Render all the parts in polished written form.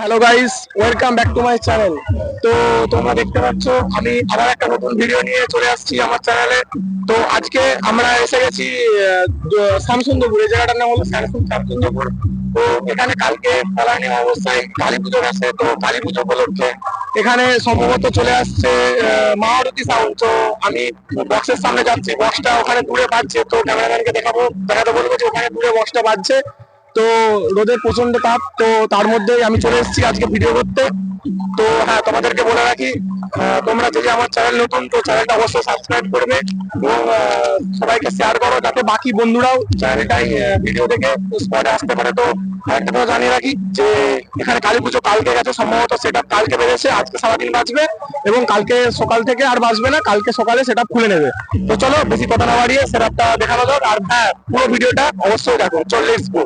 Hello guys, welcome back to my channel. তো তোমরা দেখতে পাচ্ছ আমি আবার একটা নতুন ভিডিও নিয়ে চলে আসছি আমার চ্যানেলে। তো আজকে আমরা এসে গেছি শামসুন্দরপুর। এই জায়গাটার নাম হলো শামসুন্দরপুর। তো এখানে কালকে পলানি অবস্থায় কালী পুজো আছে। তো কালী পুজো উপলক্ষে এখানে সম্ভবত চলে আসছে মারুতি সাউন্ড। তো আমি বক্সের সামনে যাচ্ছি, বক্সটা ওখানে দূরে বাজছে। তো ক্যামেরাম্যানকে দেখাতে বলবো যে ওখানে দূরে বক্সটা বাজছে। তো রোদের প্রচন্ড তাপ, তো তার মধ্যেই আমি চলে এসেছি আজকে ভিডিও করতে। তো হ্যাঁ, তোমাদেরকে বলে রাখি, তোমরা যদি আমার চ্যানেল নতুন, তো চ্যানেলটা অবশ্যই সাবস্ক্রাইব করবে এবং সবাইকে শেয়ার করো যাতে বাকি বন্ধুরাও চ্যানেলটাই ভিডিও দেখে স্পটে আসতে পারে। তো আরেকটা কথা জানিয়ে রাখি যে এখানে কালী পুজো কালকে গেছে, সম্ভবত সেটা কালকে বেড়েছে, আজকে সারাদিন বাজবে এবং কালকে সকাল থেকে আর বাজবে না, কালকে সকালে সেটা খুলে নেবে। তো চলো বেশি কথা না বাড়িয়ে সেটআপটা দেখানো যাক। আর হ্যাঁ, পুরো ভিডিওটা অবশ্যই দেখো। চল, লেটস গো।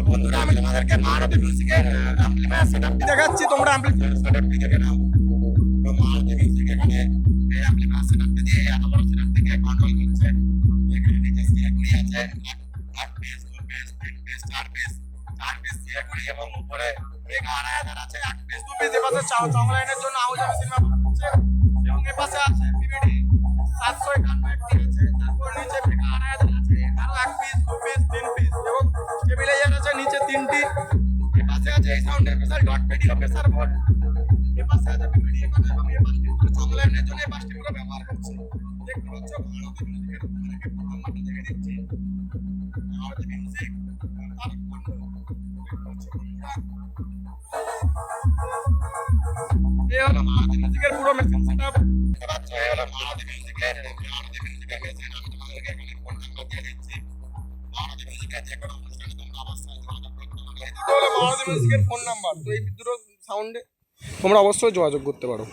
বন্ধুরা, আমি তোমাদেরকে মারুতি মিউজিকের অ্যাম্পলিফায়ার সেটআপটি দেখাচ্ছি। তোমরা অ্যাম্পলিফায়ার সেটআপটি দেখে নাও। তো মারুতি মিউজিক এখানে এই অ্যাম্পলিফায়ার সেটআপটি দিয়ে এত বড় সেটআপ থেকে কন্ট্রোল করছে। এখানে নিচে সিএগুলি আছে, 8 piece, 2 piece, 3 piece, 4 piece, 4 piece সিএগুলি এবং উপরে মেগা আড়াইহাজার আছে, 8 পিস, 2 পিস। এপাশে চং লাইনের জন্য আউজার সিনেমা আছে এবং এপাশে আছে পিভিডি 751 একটি আছে। তারপর নিচে মেগা আড়াইহাজার আছে, আরো 1 পিস, 2 পিস, 3 পিস এবং স্টেবিলাইজার আছে নিচে 3টি। এপাশে আছে এই সাউন্ড স্পেশাল ডট পেডিও প্রেসার বোর্ড। এপাশে আছে পিভিডি এবং এই পাশটি চং লাইনের জন্য এই পাশটি পুরো ব্যবহার করছে। দেখতে পাচ্ছ মারুতি মিউজিকের তোমাদেরকে প্রথমটা দেখে দিচ্ছি। মারুতি মিউজিক তার কোন এই হলো মারুতি মিউজিকের পুরো মেশিন সেটআপ। দেখতে পাচ্ছ এই হলো মারুতি মিউজিকের মেশিন। আমি তোমাদেরকে এখানে ফোন নাম্বার দিয়ে দিচ্ছি। মারুতি মিউজিকের যে কোনো অনুষ্ঠানে তোমরা অবশ্যই যোগাযোগ করতে পারো। এই দুটো হলো মারুতি মিউজিকের ফোন নাম্বার। তো এই দুটো সাউন্ডে তোমরা অবশ্যই যোগাযোগ করতে পারো।